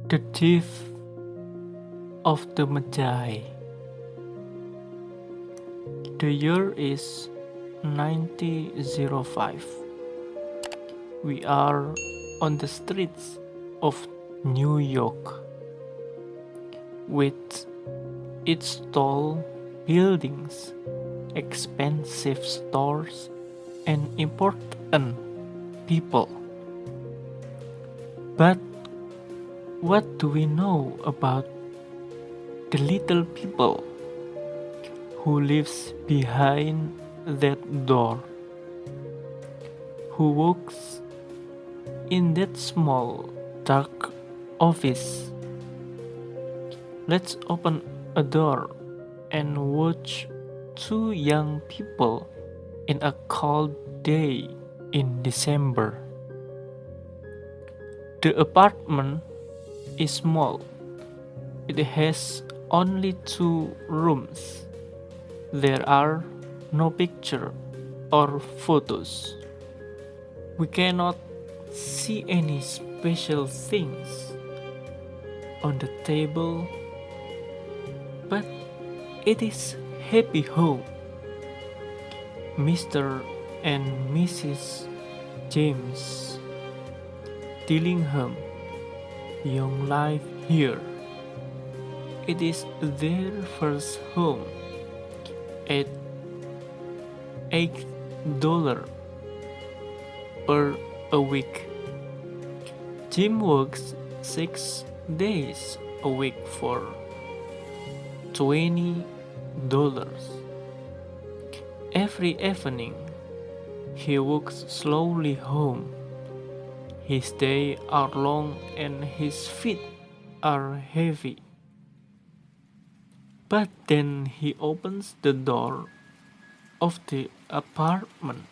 The Thief of the Magi. The year is 1905. We are on the streets of New York, with its tall buildings, expensive stores, and important people. But what do we know about the little people who lives behind that door, who works in that small dark office? Let's open a door and watch two young people in a cold day in December. The apartment is small. It has only 2 rooms. There are no pictures or photos. We cannot see any special things on the table, but it is happy home. Mr. and Mrs. James Dillingham, young life here. It is their first home at $8 per a week. Jim works 6 days a week for $20. Every evening, he walks slowly home. His days are long and his feet are heavy. But then he opens the door of the apartment.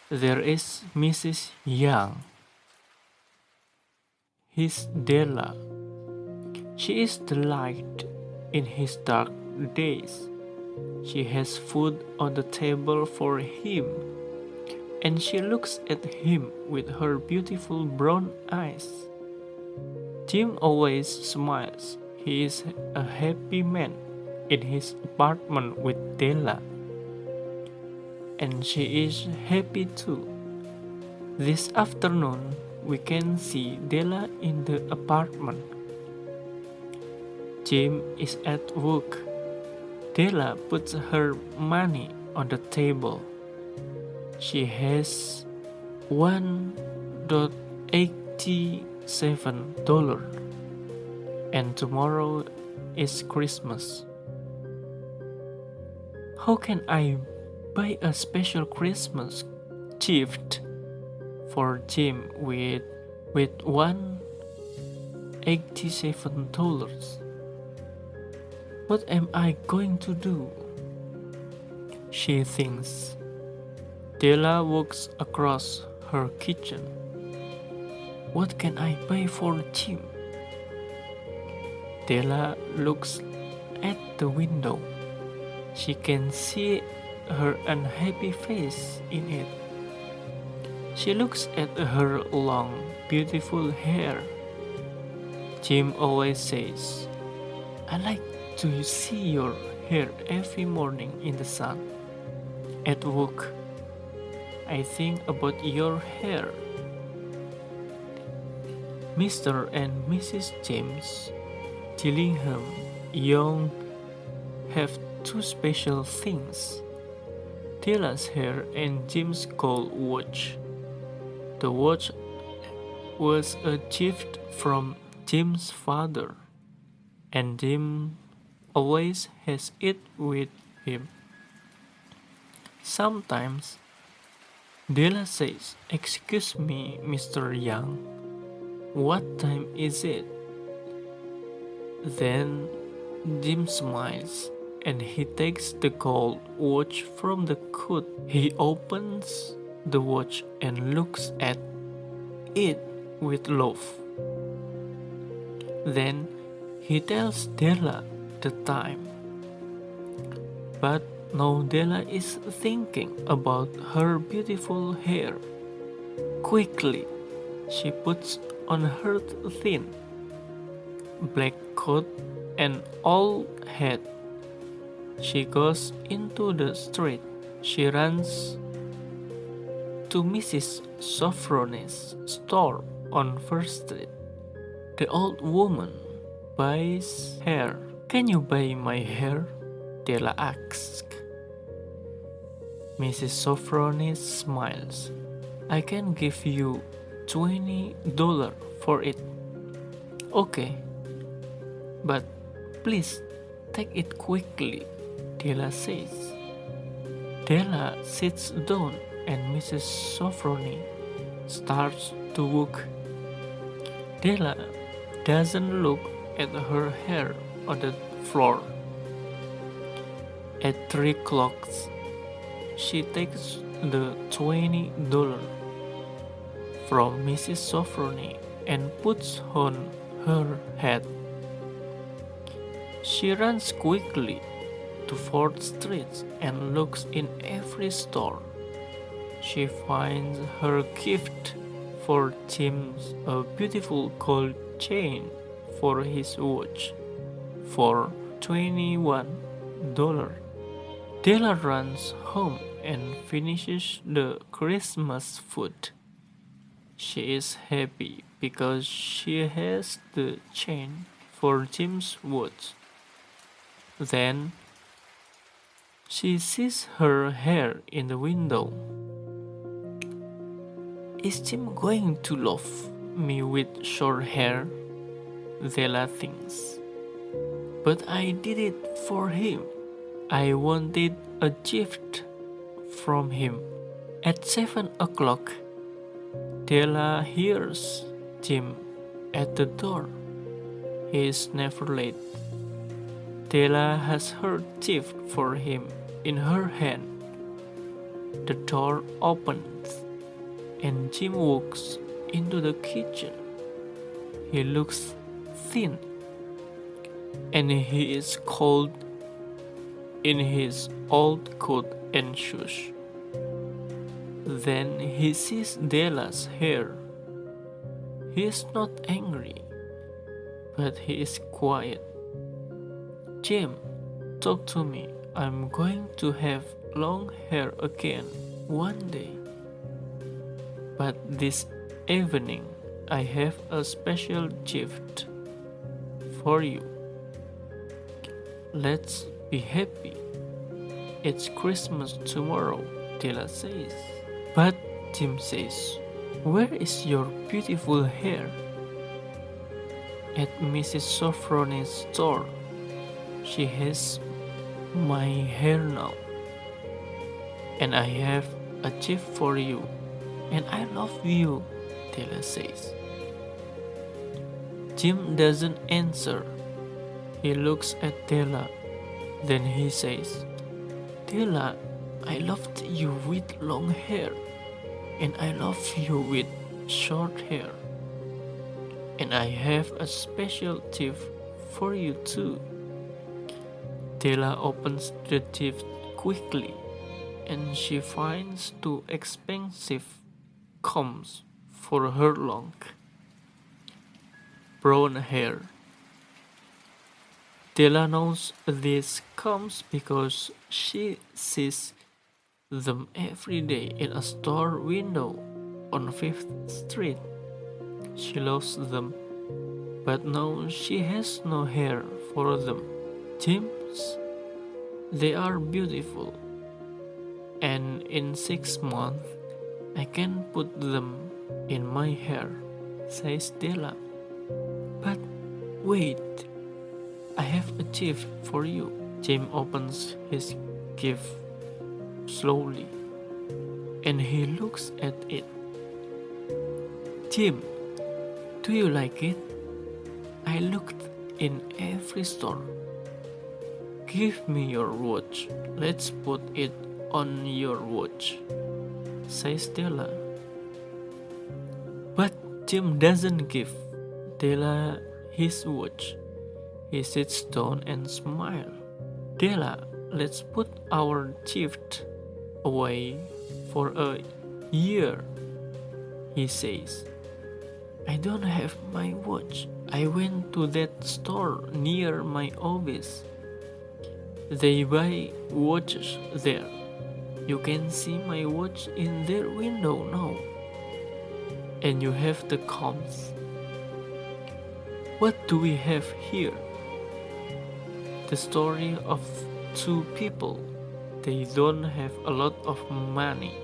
There is Mrs. Young. His Della. She is the light in his dark days. She has food on the table for him, and she looks at him with her beautiful brown eyes. Jim always smiles. He is a happy man in his apartment with Della, and she is happy too. This afternoon, we can see Della in the apartment. Jim is at work. Della puts her money on the table. She has $1.87, and tomorrow is Christmas. How can I buy a special Christmas gift for Jim with $1.87? What am I going to do? She thinks. Della walks across her kitchen. What can I buy for Jim? Della looks at the window. She can see her unhappy face in it. She looks at her long, beautiful hair. Jim always says, "I like to see your hair every morning in the sun." At work, I think about your hair. Mr. and Mrs. James Dillingham Young have 2 special things: Della's hair and Jim's gold watch. The watch was a gift from Jim's father, and Jim always has it with him. Sometimes Della says, "Excuse me, Mr. Young, what time is it?" Then Jim smiles and he takes the gold watch from the coat. He opens the watch and looks at it with love. Then he tells Della the time. But now Della is thinking about her beautiful hair. Quickly, she puts on her thin black coat and old hat. She goes into the street. She runs to Mrs. Sophronie's store on First Street. The old woman buys hair. "Can you buy my hair?" Della asks. Mrs. Sophronie smiles. "I can give you $20 for it." "Okay, but please take it quickly," Della says. Della sits down and Mrs. Sophronie starts to work. Della doesn't look at her hair on the floor. At 3 o'clock, she takes the $20 from Mrs. Sophronie and puts on her hat. She runs quickly to 4th Street and looks in every store. She finds her gift for James, a beautiful gold chain for his watch, for $21. Della runs home and finishes the Christmas food. She is happy because she has the chain for Jim's watch. Then she sees her hair in the window. "Is Jim going to love me with short hair?" Della thinks. "But I did it for him. I wanted a gift from him." At 7 o'clock, Della hears Jim at the door. He is never late. Della has her gift for him in her hand. The door opens and Jim walks into the kitchen. He looks thin and he is cold in his old coat and shoes. Then he sees Della's hair. He is not angry, but he is quiet. "Jim, talk to me. I'm going to have long hair again one day. But this evening I have a special gift for you. Let's be happy. It's Christmas tomorrow," Della says. But Jim says, "Where is your beautiful hair?" "At Mrs. Sophronie's store. She has my hair now. And I have a gift for you. And I love you," Della says. Jim doesn't answer. He looks at Della. Then he says, "Della, I loved you with long hair. And I love you with short hair. And I have a special gift for you too." Della opens the gift quickly and she finds 2 expensive combs for her long brown hair. Della knows these combs because she sees them every day in a store window on 5th Street. She loves them, but now she has no hair for them. "James, they are beautiful, and in 6 months I can put them in my hair," says Della. "But wait, I have a gift for you." Jim opens his gift slowly, and he looks at it. "Jim, do you like it? I looked in every store." "Give me your watch. Let's put it on your watch," says Della. But Jim doesn't give Della his watch. He sits down and smiles. "Della, let's put our gift away for a year," he says. I don't have my watch. I went to that store near my office. They buy watches there. You can see my watch in their window now. And you have the comps. What do we have here? The story of two people. They don't have a lot of money,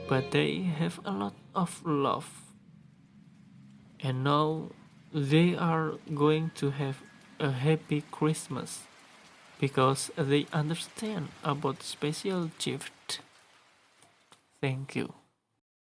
but they have a lot of love. And now they are going to have a happy Christmas because they understand about special gift. Thank you.